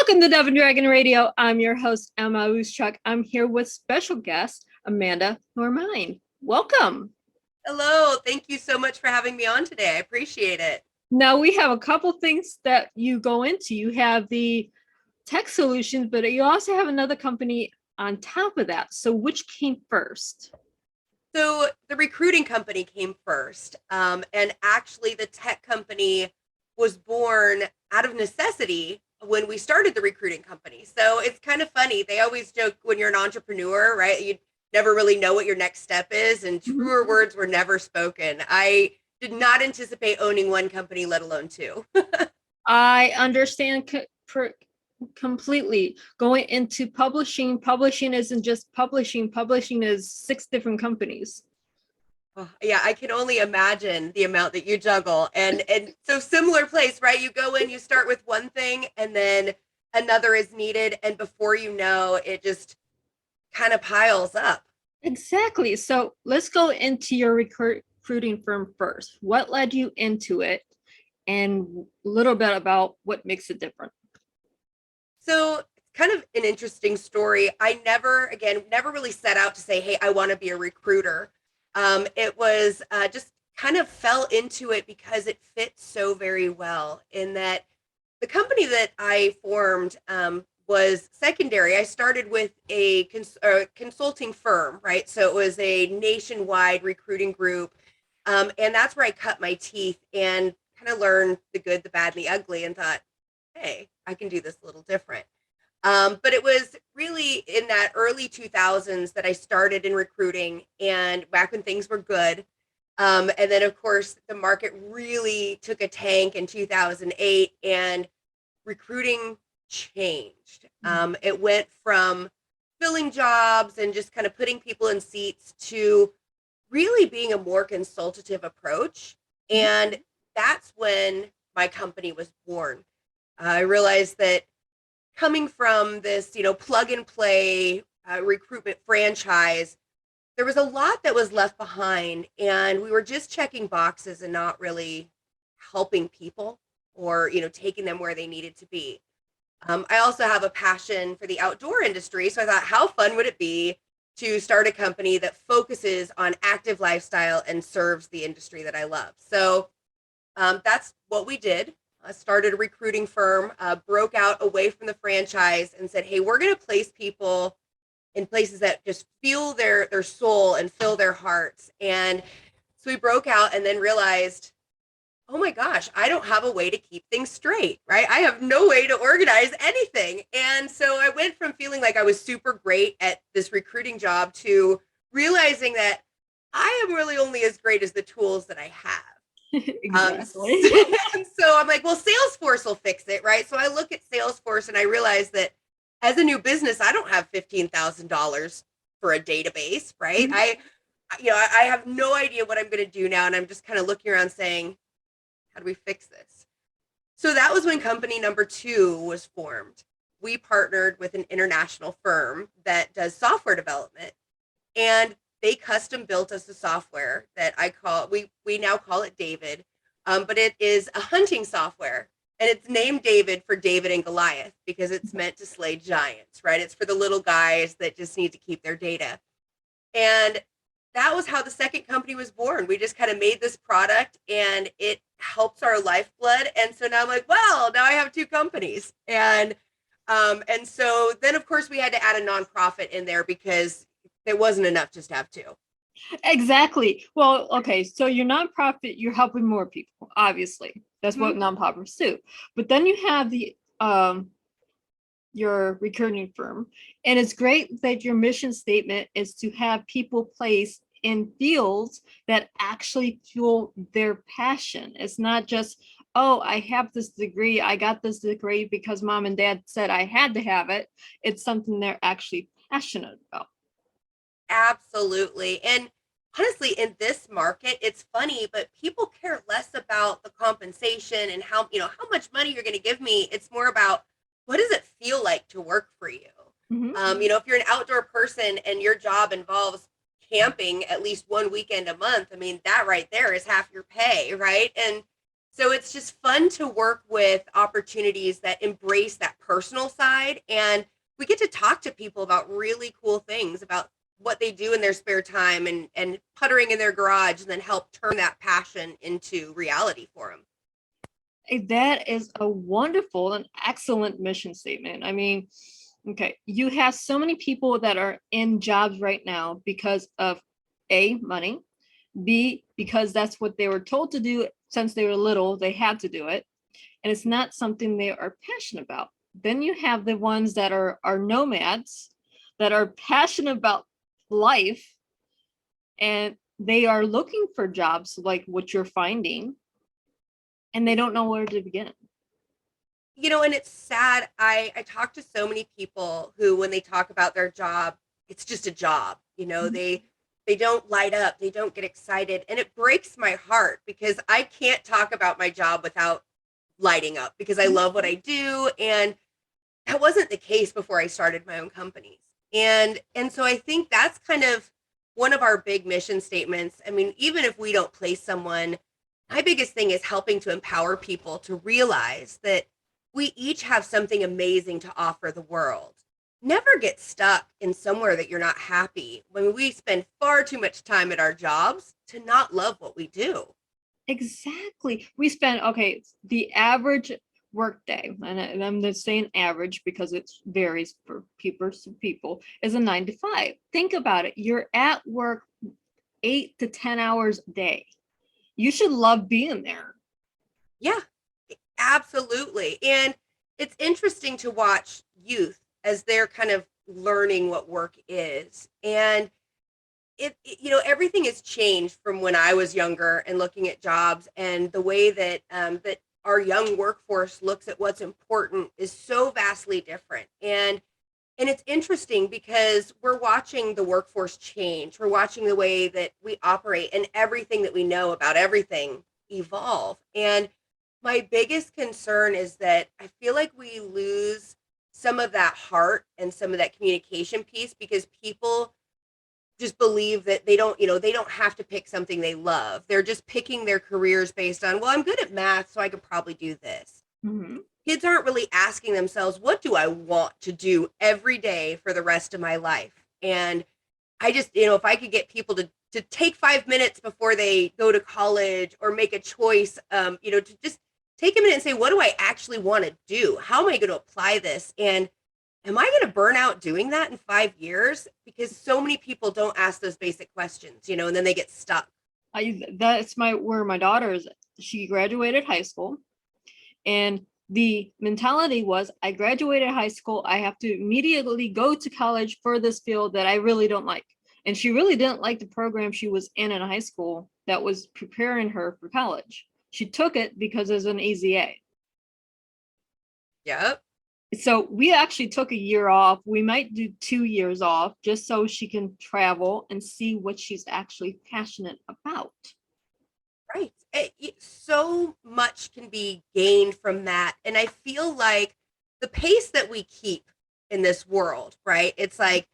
Welcome to Dove and Dragon Radio. I'm your host, M.L.Ruscsak. I'm here with special guest, Amanda Normine. Welcome. Hello. Thank you so much for having me on today. I appreciate it. Now, we have a couple things that you go into. You have the tech solutions, but you also have another company on top of that. So which came first? So the recruiting company came first. And actually, the tech company was born out of necessity when we started the recruiting company. So it's kind of funny. They always joke when you're an entrepreneur, right? You never really know what your next step is. And truer words were never spoken. I did not anticipate owning one company, let alone two. I understand completely. Going into publishing isn't just publishing. Publishing is 6 different companies. Oh, yeah, I can only imagine the amount that you juggle. And so similar place, right? You go in, you start with one thing, and then another is needed. And before you know, it just kind of piles up. Exactly. So let's go into your recruiting firm first. What led you into it, and a little bit about what makes it different? So it's kind of an interesting story. I never really set out to say, hey, I want to be a recruiter. It was just kind of fell into it because it fits so very well in that the company that I formed was secondary. I started with a consulting firm, right? So it was a nationwide recruiting group. And that's where I cut my teeth and kind of learned the good, the bad, and the ugly and thought, hey, I can do this a little different. But it was really in that early 2000s that I started in recruiting, and back when things were good. And then, of course, the market really took a tank in 2008, and recruiting changed. It went from filling jobs and just kind of putting people in seats to really being a more consultative approach. And that's when my company was born. I realized that coming from this, plug and play recruitment franchise, there was a lot that was left behind, and we were just checking boxes and not really helping people or, taking them where they needed to be. I also have a passion for the outdoor industry, so I thought, how fun would it be to start a company that focuses on active lifestyle and serves the industry that I love? So that's what we did. Started a recruiting firm, broke out away from the franchise and said, hey, we're going to place people in places that just feel their soul and fill their hearts. And so we broke out and then realized, oh my gosh, I don't have a way to keep things straight, right? I have no way to organize anything. And so I went from feeling like I was super great at this recruiting job to realizing that I am really only as great as the tools that I have. Exactly. So I'm like, well, Salesforce will fix it, right? So I look at Salesforce and I realize that as a new business, I don't have $15,000 for a database, right? I have no idea what I'm going to do now, and I'm just kind of looking around saying, how do we fix this? So that was when company number 2 was formed. We partnered with an international firm that does software development, and they custom built us a software that we now call it David, but it is a hunting software, and it's named David for David and Goliath because it's meant to slay giants, right? It's for the little guys that just need to keep their data. And that was how the second company was born. We just kind of made this product, and it helps our lifeblood. And so now I'm like, well, now I have 2 companies. And so then, of course, we had to add a nonprofit in there because it wasn't enough just to have 2. Exactly. Well, okay, so your nonprofit, you're helping more people, obviously. That's what nonprofits do. But then you have the your recruiting firm, and it's great that your mission statement is to have people placed in fields that actually fuel their passion. It's not just, oh, I have this degree, I got this degree because mom and dad said I had to have it. It's something they're actually passionate about. Absolutely. And honestly, in this market, it's funny, but people care less about the compensation and how much money you're going to give me. It's more about, what does it feel like to work for you? If you're an outdoor person and your job involves camping at least one weekend a month, I mean, that right there is half your pay, right? And So it's just fun to work with opportunities that embrace that personal side. And we get to talk to people about really cool things about what they do in their spare time and puttering in their garage, and then help turn that passion into reality for them. That is a wonderful and excellent mission statement. I mean, okay, you have so many people that are in jobs right now because of A, money, B, because that's what they were told to do since they were little, they had to do it. And it's not something they are passionate about. Then you have the ones that are nomads, that are passionate about life, and they are looking for jobs like what you're finding, and they don't know where to begin. And it's sad. I talk to so many people who, when they talk about their job, it's just a job. They don't light up, they don't get excited, and it breaks my heart because I can't talk about my job without lighting up, because I love what I do, and that wasn't the case before I started my own companies. And so I think that's kind of one of our big mission statements. I mean, even if we don't place someone, my biggest thing is helping to empower people to realize that we each have something amazing to offer the world. Never get stuck in somewhere that you're not happy, when we spend far too much time at our jobs to not love what we do. Exactly. We spend, okay, the average workday, and I'm just saying average because it varies for people, is a 9 to 5. Think about it. You're at work 8 to 10 hours a day. You should love being there. Yeah, absolutely. And it's interesting to watch youth as they're kind of learning what work is. And everything has changed from when I was younger and looking at jobs, and the way that that our young workforce looks at what's important is so vastly different. And it's interesting because we're watching the workforce change. We're watching the way that we operate and everything that we know about everything evolve. And my biggest concern is that I feel like we lose some of that heart and some of that communication piece, because people just believe that they don't have to pick something they love. They're just picking their careers based on, well, I'm good at math, so I could probably do this. Mm-hmm. Kids aren't really asking themselves, what do I want to do every day for the rest of my life? And I just, if I could get people to take 5 minutes before they go to college or make a choice, to just take a minute and say, what do I actually want to do? How am I going to apply this? And am I going to burn out doing that in 5 years? Because so many people don't ask those basic questions, and then they get stuck. That's where my daughter is. She graduated high school, and the mentality was, I graduated high school, I have to immediately go to college for this field that I really don't like. And she really didn't like the program she was in high school that was preparing her for college. She took it because it was an easy A. Yep. So we actually took a year off. We might do 2 years off just so she can travel and see what she's actually passionate about. Right. So much can be gained from that. And I feel like the pace that we keep in this world, right? It's like,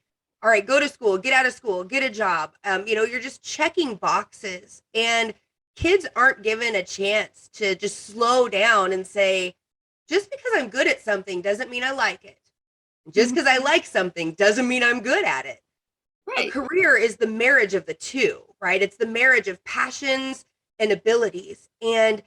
all right, go to school, get out of school, get a job. You're just checking boxes, and kids aren't given a chance to just slow down and say, just because I'm good at something doesn't mean I like it. Just because I like something doesn't mean I'm good at it. Right. A career is the marriage of the two, right? It's the marriage of passions and abilities. And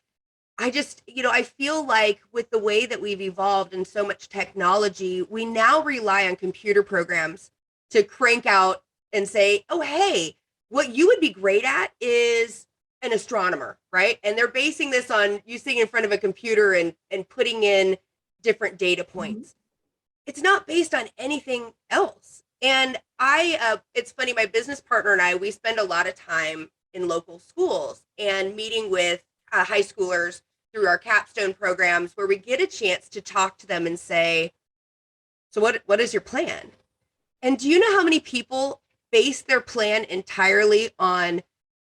I just, I feel like with the way that we've evolved in so much technology, we now rely on computer programs to crank out and say, oh, hey, what you would be great at is an astronomer, right? And they're basing this on you sitting in front of a computer and putting in different data points. Mm-hmm. It's not based on anything else. And it's funny, my business partner and I, we spend a lot of time in local schools and meeting with high schoolers through our capstone programs, where we get a chance to talk to them and say, so what is your plan? And do you know how many people base their plan entirely on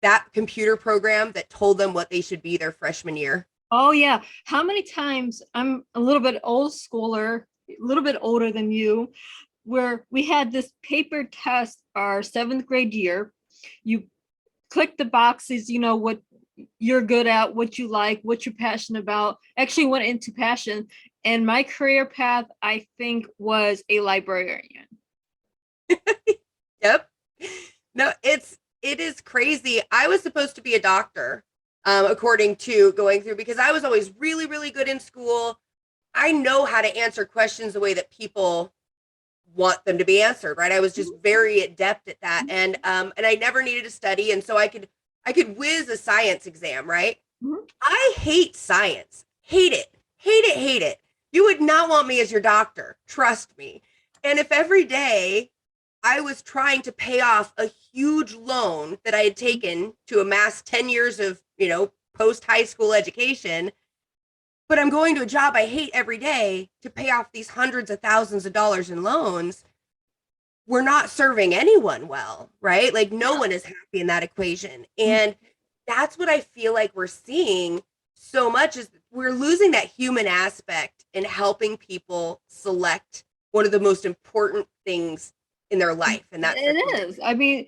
that computer program that told them what they should be their freshman year? Oh yeah. How many times, I'm a little bit old schooler, a little bit older than you, where we had this paper test our 7th grade year. You click the boxes, what you're good at, what you like, what you're passionate about. Actually went into passion. And my career path, I think, was a librarian. Yep. No, it is crazy. I was supposed to be a doctor, according to going through, because I was always really, really good in school. I know how to answer questions the way that people want them to be answered, right? I was just very adept at that. And I never needed to study. And so I could whiz a science exam, right? Mhm. I hate science. Hate it. Hate it. Hate it. You would not want me as your doctor. Trust me. And if every day I was trying to pay off a huge loan that I had taken to amass 10 years of, post high school education, but I'm going to a job I hate every day to pay off these hundreds of thousands of dollars in loans, we're not serving anyone well, right? Like no Yeah. one is happy in that equation. And that's what I feel like we're seeing so much is we're losing that human aspect in helping people select one of the most important things in their life, and that's their It career. is. I mean,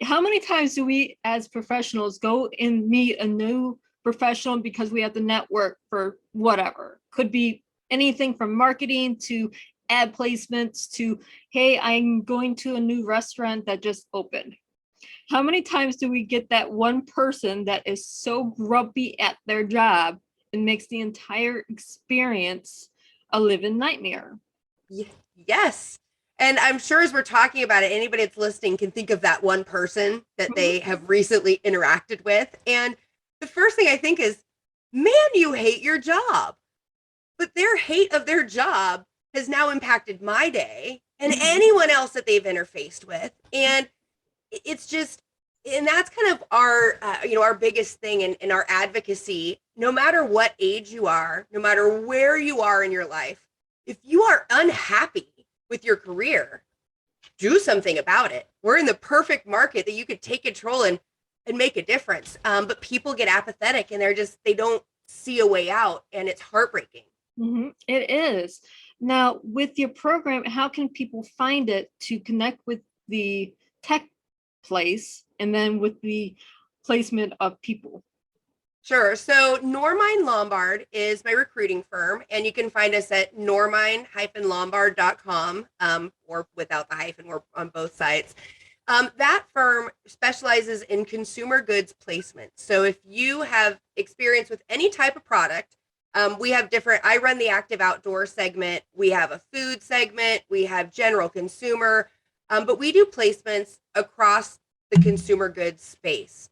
how many times do we as professionals go and meet a new professional because we have the network for whatever? Could be anything from marketing to ad placements to, hey, I'm going to a new restaurant that just opened. How many times do we get that one person that is so grumpy at their job and makes the entire experience a living nightmare? Yes. And I'm sure as we're talking about it, anybody that's listening can think of that one person that Mhm. they have recently interacted with. And the first thing I think is, man, you hate your job. But their hate of their job has now impacted my day and Mhm. anyone else that they've interfaced with. And it's just, and that's kind of our biggest thing in our advocacy. No matter what age you are, no matter where you are in your life, if you are unhappy with your career, do something about it. We're in the perfect market that you could take control and make a difference. But people get apathetic and they don't see a way out, and it's heartbreaking. It is. Now, with your program, how can people find it to connect with the tech place and then with the placement of people? Sure. So Normine-Lombard is my recruiting firm, and you can find us at normine-lombard.com, or without the hyphen, we're on both sites. That firm specializes in consumer goods placement. So if you have experience with any type of product, we have I run the active outdoor segment. We have a food segment. We have general consumer, but we do placements across the consumer goods space.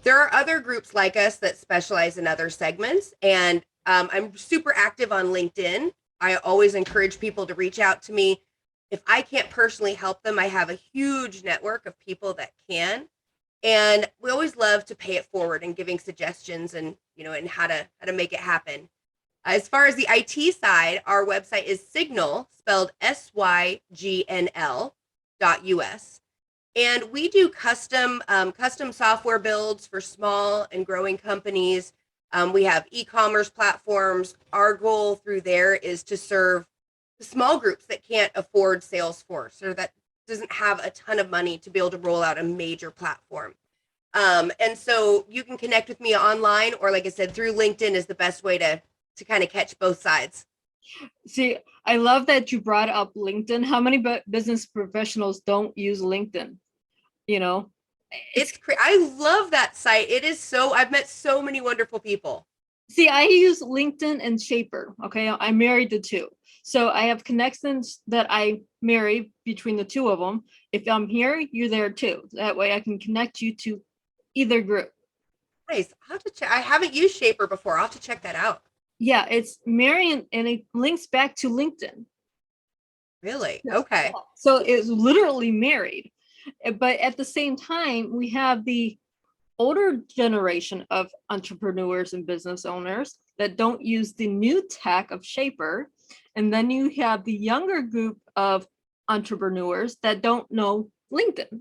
There are other groups like us that specialize in other segments, and I'm super active on LinkedIn. I always encourage people to reach out to me. If I can't personally help them, I have a huge network of people that can. And we always love to pay it forward and giving suggestions and how to make it happen. As far as the IT side, our website is SYGNL, spelled SYGNL.us. And we do custom software builds for small and growing companies. We have e-commerce platforms. Our goal through there is to serve the small groups that can't afford Salesforce or that doesn't have a ton of money to be able to roll out a major platform. And so you can connect with me online, or like I said, through LinkedIn is the best way to kind of catch both sides. See, I love that you brought up LinkedIn. How many business professionals don't use LinkedIn? You know, it's I love that site. I've met so many wonderful people. See, I use LinkedIn and Shaper. Okay, I married the two. So I have connections that I marry between the two of them. If I'm here, you're there too. That way I can connect you to either group. Nice. I'll have to check. I haven't used Shaper before. I'll have to check that out. Yeah, it's Marion and it links back to LinkedIn. Really? Okay. So it's literally married. But at the same time, we have the older generation of entrepreneurs and business owners that don't use the new tech of Shaper. And then you have the younger group of entrepreneurs that don't know LinkedIn.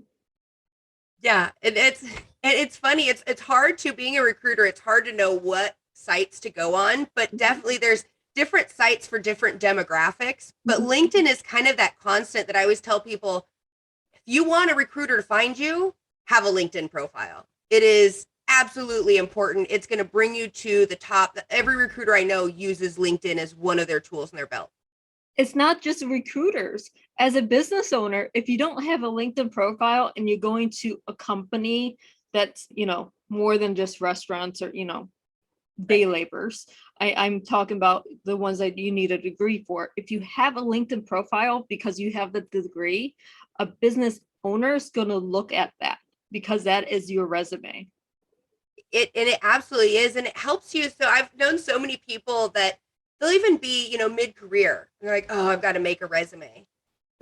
Yeah, it's funny. It's hard to being a recruiter. It's hard to know what sites to go on, but definitely there's different sites for different demographics. But LinkedIn is kind of that constant that I always tell people, if you want a recruiter to find you, have a LinkedIn profile. It is absolutely important. It's going to bring you to the top. Every recruiter I know uses LinkedIn as one of their tools in their belt. It's not just recruiters. As a business owner, if you don't have a LinkedIn profile and you're going to a company that's, more than just restaurants or, day laborers, I'm talking about the ones that you need a degree for. If you have a LinkedIn profile because you have the degree, a business owner is going to look at that because that is your resume. It absolutely is, and it helps you. So I've known so many people that they'll even be, mid-career, and they're like, "Oh, I've got to make a resume."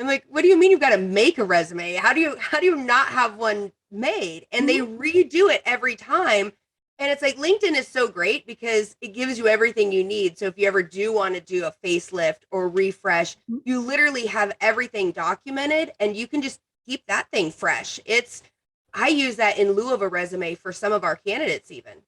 I'm like, "What do you mean you've got to make a resume? How do you not have one made?" And they redo it every time. And it's like LinkedIn is so great because it gives you everything you need. So if you ever do want to do a facelift or refresh, you literally have everything documented and you can just keep that thing fresh. I use that in lieu of a resume for some of our candidates even.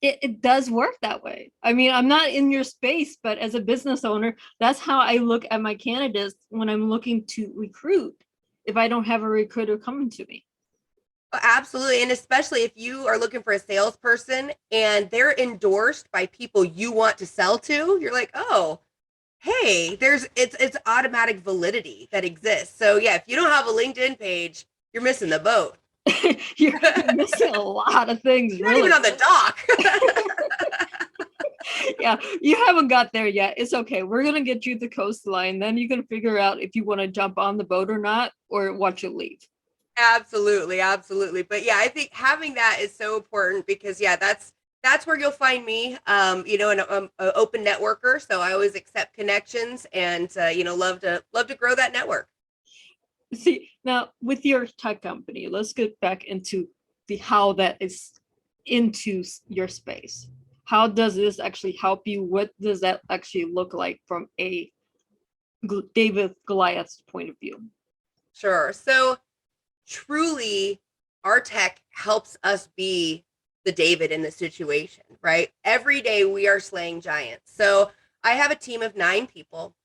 It does work that way. I mean, I'm not in your space, but as a business owner, that's how I look at my candidates when I'm looking to recruit, if I don't have a recruiter coming to me. Oh, absolutely. And especially if you are looking for a salesperson and they're endorsed by people you want to sell to, you're like, oh, hey, it's automatic validity that exists. So yeah, if you don't have a LinkedIn page, you're missing the boat. You're missing a lot of things, You're not really. even on the dock. Yeah, you haven't got there yet. It's okay. We're gonna get you the coastline. Then you can figure out if you want to jump on the boat or not, or watch it leave. Absolutely, absolutely. But yeah, I think having that is so important because yeah, that's where you'll find me. An open networker, so I always accept connections and love to grow that network. See, now with your tech company, let's get back into the how that is into your space. How does this actually help you? What does that actually look like from a David Goliath's point of view? Sure. So truly, our tech helps us be the David in the situation, right? Every day we are slaying giants. So I have a team of 9 people.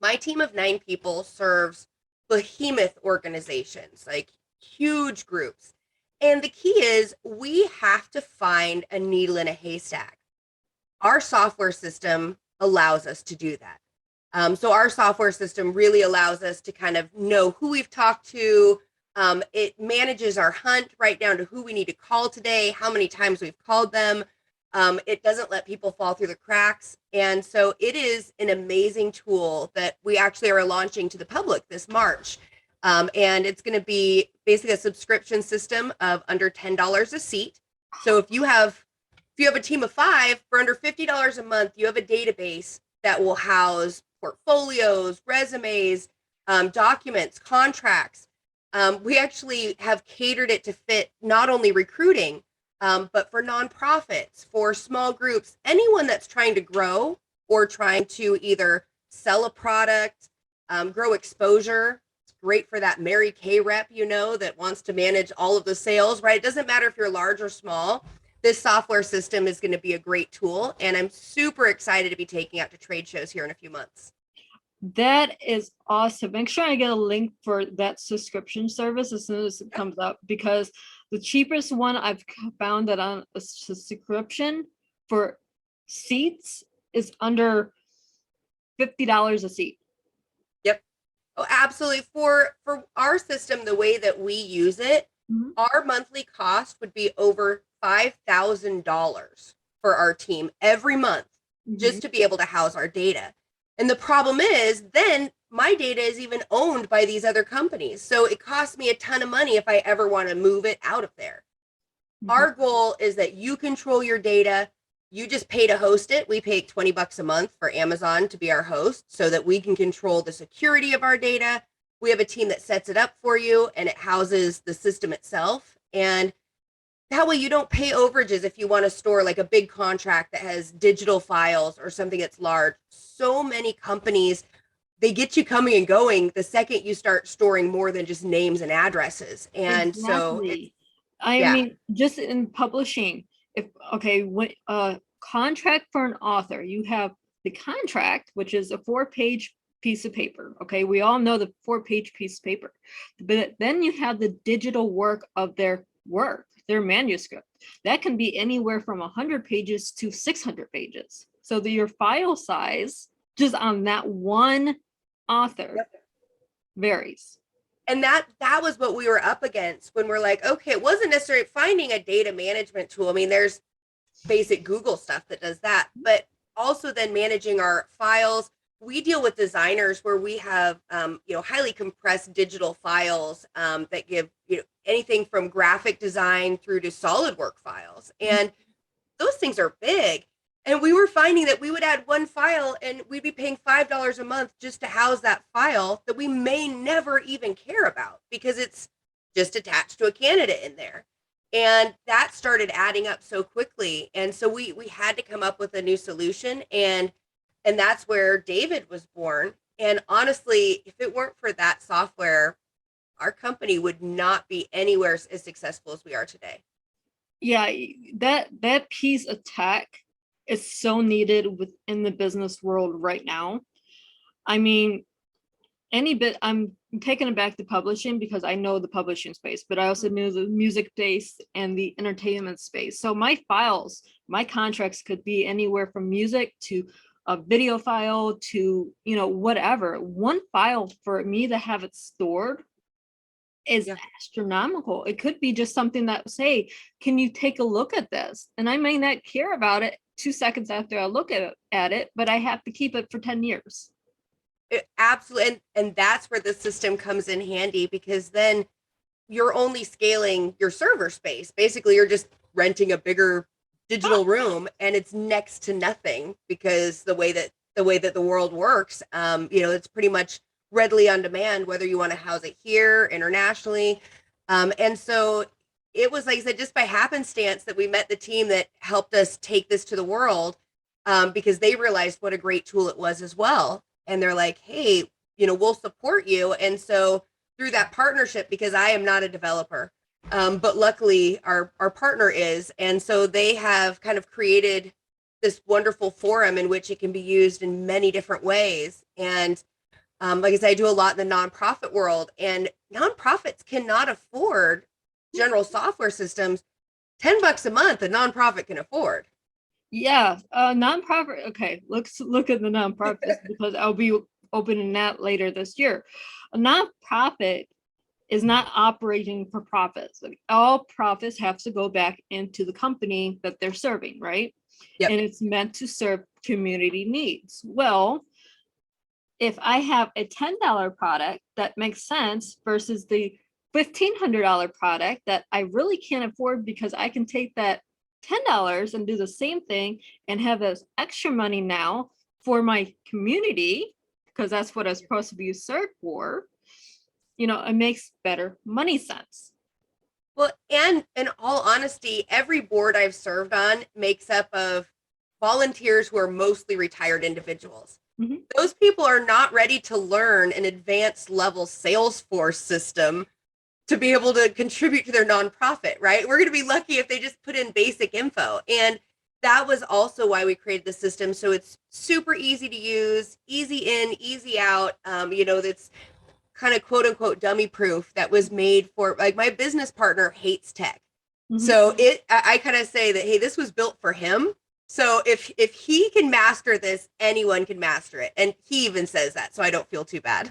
My team of 9 people serves behemoth organizations, like huge groups. And the key is we have to find a needle in a haystack. Our software system allows us to do that. So our software system really allows us to kind of know who we've talked to. It manages our hunt right down to who we need to call today, how many times we've called them. It doesn't let people fall through the cracks. And so it is an amazing tool that we actually are launching to the public this March. And it's going to be basically a subscription system of under $10 a seat. So if you have a team of 5 for under $50 a month, you have a database that will house portfolios, resumes, documents, contracts. We actually have catered it to fit not only recruiting, but for nonprofits, for small groups, anyone that's trying to grow or trying to either sell a product, grow exposure. It's great for that Mary Kay rep, that wants to manage all of the sales, right? It doesn't matter if you're large or small. This software system is going to be a great tool, and I'm super excited to be taking out to trade shows here in a few months. That is awesome. Make sure I get a link for that subscription service as soon as it comes up, because the cheapest one I've found that on a subscription for seats is under $50 a seat. Yep. Oh, absolutely. For our system, the way that we use it, our monthly cost would be over $5,000 for our team every month just to be able to house our data. And the problem is then my data is even owned by these other companies. So it costs me a ton of money if I ever want to move it out of there. Our goal is that you control your data. You just pay to host it. We pay $20 a month for Amazon to be our host so that we can control the security of our data. We have a team that sets it up for you and it houses the system itself. And that way you don't pay overages if you want to store like a big contract that has digital files or something that's large. So many companies, they get you coming and going the second you start storing more than just names and addresses. And exactly. I yeah. mean, just in publishing, when a contract for an author, you have the contract, which is a 4-page piece of paper. Okay, we all know the 4-page piece of paper, but then you have the digital work of their work, their manuscript. that can be anywhere from 100 pages to 600 pages. So your file size just on that one author varies. And that was what we were up against when we're like, okay, it wasn't necessarily finding a data management tool. I mean, there's basic Google stuff that does that, but also then managing our files. We deal with designers where we have, highly compressed digital files that give, anything from graphic design through to SolidWorks files. And those things are big. And we were finding that we would add one file and we'd be paying $5 a month just to house that file that we may never even care about because it's just attached to a candidate in there. And that started adding up so quickly. And so we had to come up with a new solution. And that's where David was born. And honestly, if it weren't for that software, our company would not be anywhere as successful as we are today. Yeah, that piece of tech is so needed within the business world right now. I mean, I'm taking it back to publishing because I know the publishing space, but I also know the music space and the entertainment space. So my files, my contracts could be anywhere from music to a video file to, whatever. One file for me to have it stored is astronomical. It could be just something that say, can you take a look at this? And I may not care about it 2 seconds after I look at it, but I have to keep it for 10 years. Absolutely. And that's where the system comes in handy because then you're only scaling your server space. Basically, you're just renting a bigger digital room and it's next to nothing because the way that the world works, it's pretty much readily on demand, whether you want to house it here, internationally. And so it was, like I said, just by happenstance that we met the team that helped us take this to the world because they realized what a great tool it was as well. And they're like, hey, we'll support you. And so through that partnership, because I am not a developer, but luckily our partner is. And so they have kind of created this wonderful forum in which it can be used in many different ways. And like I said, I do a lot in the nonprofit world, and nonprofits cannot afford general software systems. $10 a month, a nonprofit can afford. Yeah, nonprofit. Okay, let's look at the nonprofits because I'll be opening that later this year. A nonprofit is not operating for profits. Like, all profits have to go back into the company that they're serving, right? Yep. And it's meant to serve community needs. Well, if I have a $10 product that makes sense versus the $1,500 product that I really can't afford because I can take that $10 and do the same thing and have this extra money now for my community, because that's what it's supposed to be served for, it makes better money sense. Well, and in all honesty, every board I've served on makes up of volunteers who are mostly retired individuals. Mm-hmm. Those people are not ready to learn an advanced level Salesforce system to be able to contribute to their nonprofit, right? We're going to be lucky if they just put in basic info. And that was also why we created the system. So it's super easy to use, easy in, easy out. That's kind of quote unquote dummy proof that was made for, like, my business partner hates tech. Mm-hmm. So I kind of say that, hey, this was built for him. So if he can master this, anyone can master it. And he even says that, so I don't feel too bad.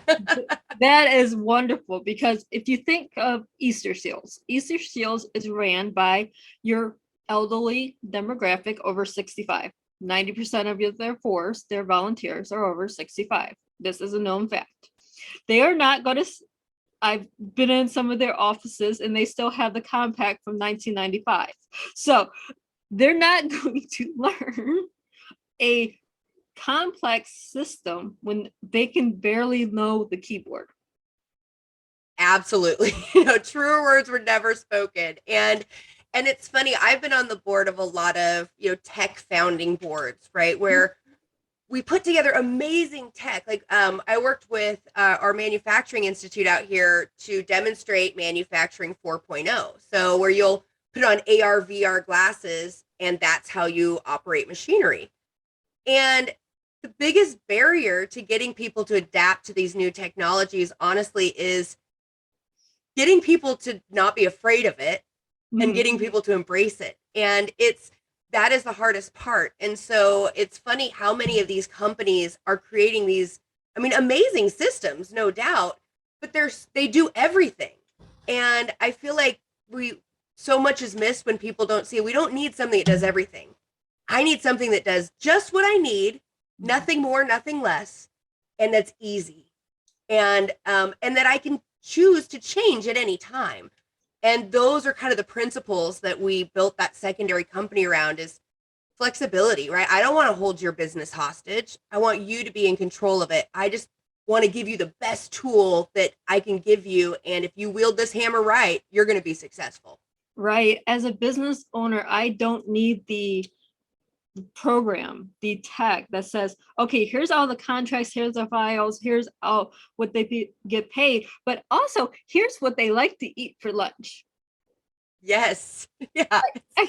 That is wonderful, because if you think of Easter Seals is ran by your elderly demographic over 65. 90% of their force, their volunteers, are over 65. This is a known fact. They are not going to, I've been in some of their offices and they still have the compact from 1995. So they're not going to learn a complex system when they can barely know the keyboard. Absolutely. Truer words were never spoken. And it's funny, I've been on the board of a lot of, tech founding boards, right? Where we put together amazing tech. Like I worked with our manufacturing institute out here to demonstrate manufacturing 4.0. So where you'll put on AR, VR glasses, and that's how you operate machinery. And the biggest barrier to getting people to adapt to these new technologies, honestly, is getting people to not be afraid of it and getting people to embrace it. And that is the hardest part. And so it's funny how many of these companies are creating these, I mean, amazing systems, no doubt, but they do everything. And I feel like so much is missed when people don't see it. We don't need something that does everything. I need something that does just what I need, nothing more, nothing less, and that's easy. And that I can choose to change at any time. And those are kind of the principles that we built that secondary company around is flexibility, right? I don't want to hold your business hostage. I want you to be in control of it. I just want to give you the best tool that I can give you. And if you wield this hammer right, you're going to be successful. Right. As a business owner, I don't need the program, the tech that says, okay, here's all the contracts, here's the files, here's all what they get paid, but also here's what they like to eat for lunch. Yes. Yeah. I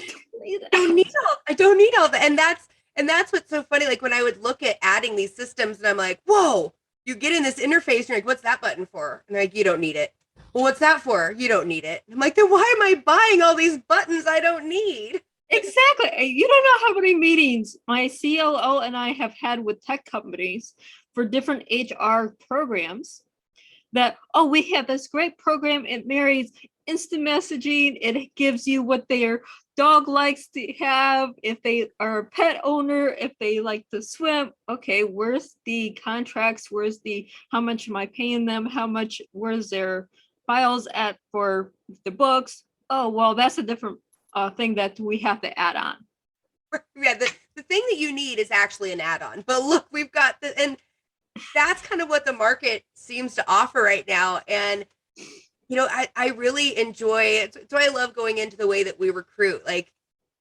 don't need all that. And that's what's so funny. Like when I would look at adding these systems and I'm like, whoa, you get in this interface and you're like, what's that button for? And they're like, you don't need it. Well, what's that for? You don't need it. I'm like, then why am I buying all these buttons I don't need? Exactly. You don't know how many meetings my CLO and I have had with tech companies for different HR programs that, oh, we have this great program. It marries instant messaging. It gives you what their dog likes to have. If they are a pet owner, if they like to swim, okay, where's the contracts? Where's how much am I paying them? Where's their files at for the books? Oh, well, that's a different thing that we have to add on. Yeah, the thing that you need is actually an add-on. But look, we've got and that's kind of what the market seems to offer right now. And I really enjoy it. So I love going into the way that we recruit. Like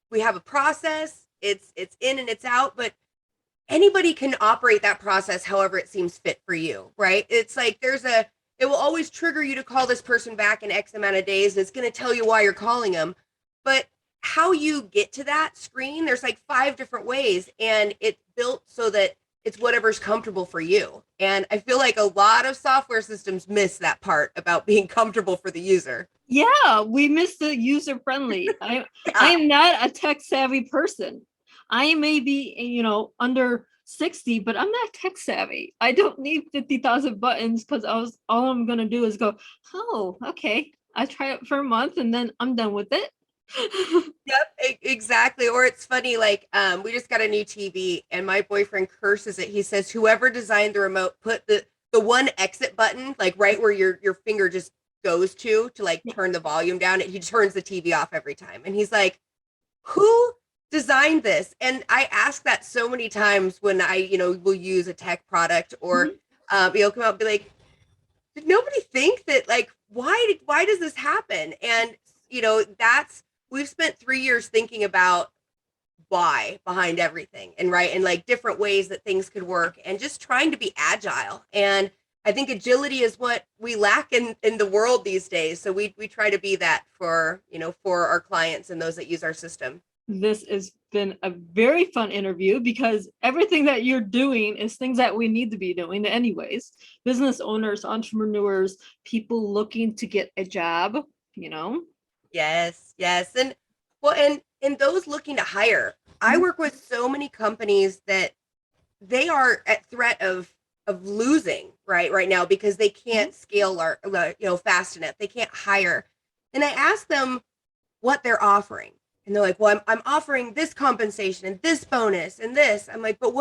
we have a process, it's in and it's out, but anybody can operate that process however it seems fit for you, right? It's like it will always trigger you to call this person back in X amount of days, and it's going to tell you why you're calling them. But how you get to that screen, there's like 5 different ways, and it's built so that it's whatever's comfortable for you. And I feel like a lot of software systems miss that part about being comfortable for the user. Yeah, we miss the user friendly. I am not a tech savvy person. I may be, under 60, but I'm not tech savvy. I don't need 50,000 buttons because all I'm gonna do is go, oh, okay. I try it for a month and then I'm done with it. Yep, exactly. Or it's funny, like we just got a new TV and my boyfriend curses it. He says, whoever designed the remote put the one exit button, like right where your finger just goes to like turn the volume down. He turns the TV off every time. And he's like, who designed this? And I ask that so many times when I, will use a tech product or come out and be like, did nobody think that like why does this happen? And we've spent 3 years thinking about why behind everything and right and like different ways that things could work and just trying to be agile. And I think agility is what we lack in the world these days. So we try to be that for our clients and those that use our system. This has been a very fun interview because everything that you're doing is things that we need to be doing anyways. Business owners, entrepreneurs, people looking to get a job, Yes. And well, and those looking to hire, I work with so many companies that they are at threat of losing right now because they can't scale or fast enough. They can't hire. And I ask them what they're offering. And they're like, well, I'm offering this compensation and this bonus and this. I'm like, but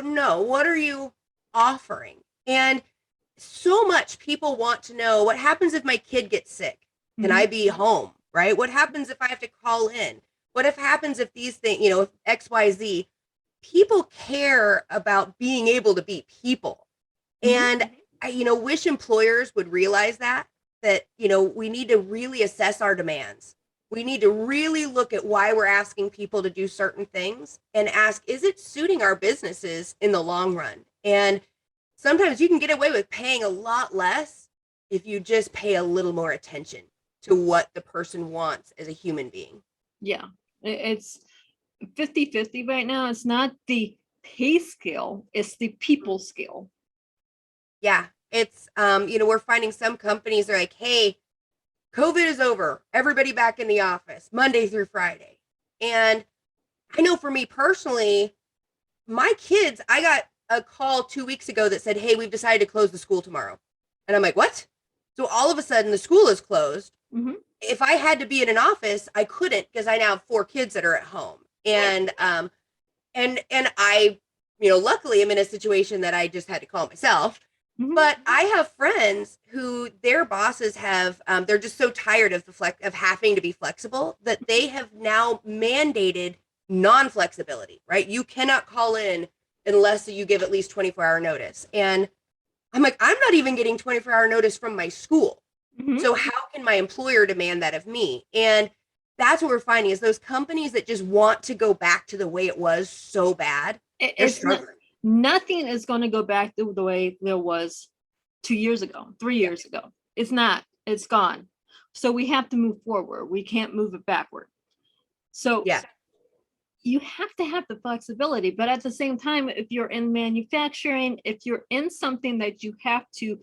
no, what are you offering? And so much people want to know what happens if my kid gets sick? Can I be home? Right? What happens if I have to call in? What if happens if these things, if XYZ? People care about being able to be people. And I wish employers would realize that we need to really assess our demands. We need to really look at why we're asking people to do certain things and ask, is it suiting our businesses in the long run? And sometimes you can get away with paying a lot less if you just pay a little more attention to what the person wants as a human being. Yeah, it's 50-50 right now. It's not the pay scale, it's the people scale. Yeah, it's we're finding some companies are like, hey, COVID is over, everybody back in the office Monday through Friday. And I know for me personally, my kids, I got a call 2 weeks ago that said, hey, we've decided to close the school tomorrow. And I'm like, what? So all of a sudden the school is closed. Mhm. If I had to be in an office, I couldn't because I now have 4 kids that are at home. And I, luckily I'm in a situation that I just had to call myself. Mhm. But I have friends who their bosses have, they're just so tired of of having to be flexible that they have now mandated non-flexibility, right? You cannot call in unless you give at least 24-hour notice. And I'm like, I'm not even getting 24-hour notice from my school. Mhm. So how can my employer demand that of me? And that's what we're finding is those companies that just want to go back to the way it was so bad, they're It's not, struggling. nothing is going to go back to the way there was 2 years ago, 3 years ago. It's not, it's gone. So we have to move forward. We can't move it backward. So Yeah, you have to have the flexibility, but at the same time, if you're in manufacturing, if you're in something that you have to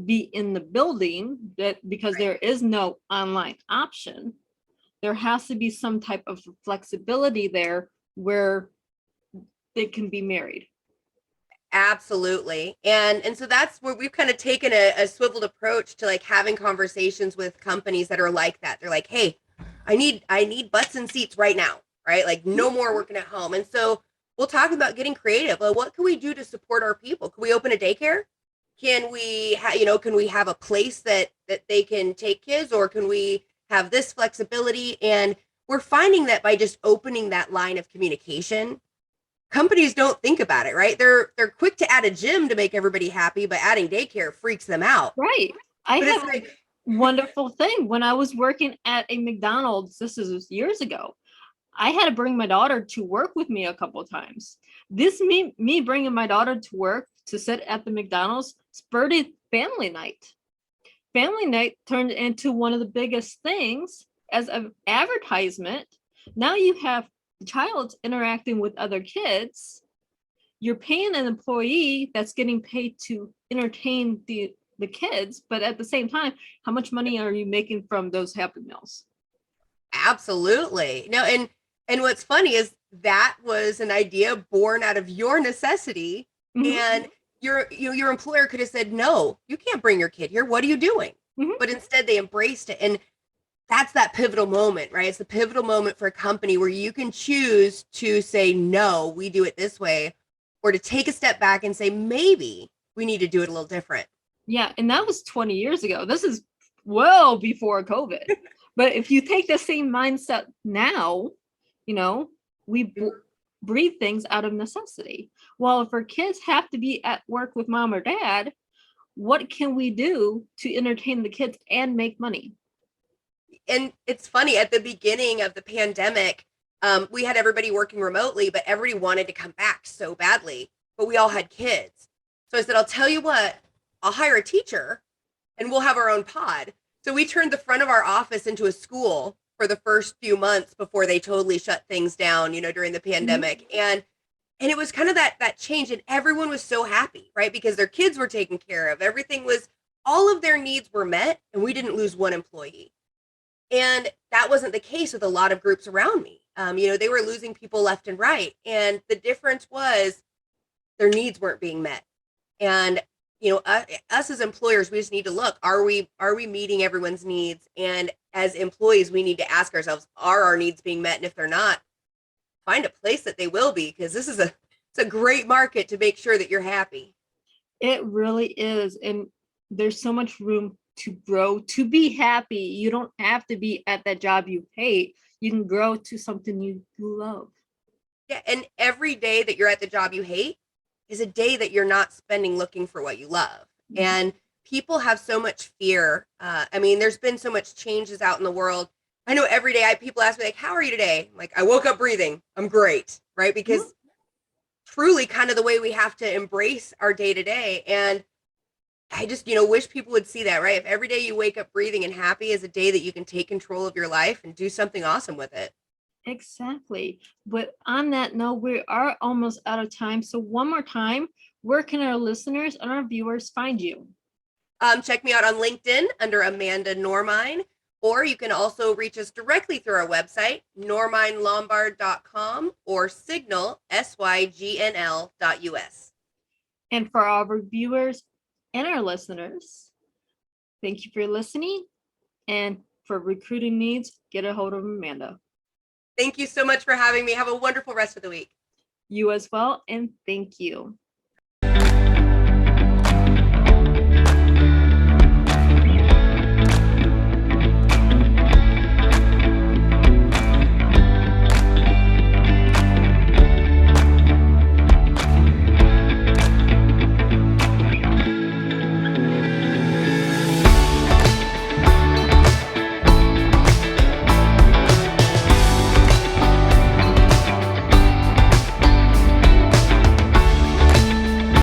be in the building, that because right. there is no online option, there has to be some type of flexibility there where they can be married. Absolutely. And so that's where we've kind of taken a swiveled approach to like having conversations with companies that are like that. They're like, hey, I need butts and seats right now, right? Like no more working at home. And so we'll talk about getting creative. Well, what can we do to support our people? Can we open a daycare? Can we can we have a place that they can take kids, or can we have this flexibility? And we're finding that by just opening that line of communication, companies don't think about it, right? They're quick to add a gym to make everybody happy, but adding daycare freaks them out. Right. I But have it's like, wonderful thing. When I was working at a McDonald's, this is years ago, I had to bring my daughter to work with me a couple of times. This me bringing my daughter to work to sit at the McDonald's spurred family night. Family night turned into one of the biggest things as an advertisement. Now you have the child interacting with other kids. You're paying an employee that's getting paid to entertain the kids, but at the same time, how much money are you making from those Happy Meals? absolutely. No, and what's funny is that was an idea born out of your necessity, Mhm. and your employer could have said, no, you can't bring your kid here. What are you doing? Mhm. But instead they embraced it. And that's that pivotal moment, right? It's the pivotal moment for a company where you can choose to say, no, we do it this way, or to take a step back and say, maybe we need to do it a little different. Yeah, and that was 20 years ago. This is well before COVID. But if you take the same mindset now, you know, we breathe things out of necessity. Well, if our kids have to be at work with mom or dad, what can we do to entertain the kids and make money? And it's funny, at the beginning of the pandemic, we had everybody working remotely, but everybody wanted to come back so badly, but we all had kids. So I said, I'll tell you what, I'll hire a teacher and we'll have our own pod. So we turned the front of our office into a school for the first few months before they totally shut things down, during the Mhm. pandemic. And it was kind of that change, and everyone was so happy, right? Because their kids were taken care of. Everything was, all of their needs were met, and we didn't lose one employee. And that wasn't the case with a lot of groups around me. They were losing people left and right. And the difference was their needs weren't being met. And us as employers, we just need to look, are we meeting everyone's needs? And as employees, we need to ask ourselves, are our needs being met? And if they're not, find a place that they will be, because it's a great market to make sure that you're happy. It really is. And there's so much room to grow, to be happy. You don't have to be at that job you hate. You can grow to something you love. Yeah, and every day that you're at the job you hate is a day that you're not spending looking for what you love. Mhm. And people have so much fear. I mean, there's been so much changes out in the world. I know every day people ask me, like, how are you today? I'm like, I woke up breathing. I'm great, right? Mhm. Because truly kind of the way we have to embrace our day to day. And I just, wish people would see that, right? If every day you wake up breathing and happy is a day that you can take control of your life and do something awesome with it. Exactly. But on that note, we are almost out of time. So one more time, where can our listeners and our viewers find you? Check me out on LinkedIn under Amanda Normine, Or you can also reach us directly through our website, normine-lombard.com or SYGNL, SYGNL.us. And for our viewers and our listeners, thank you for listening. And for recruiting needs, get a hold of Amanda. Thank you so much for having me. Have a wonderful rest of the week. You as well, and thank you.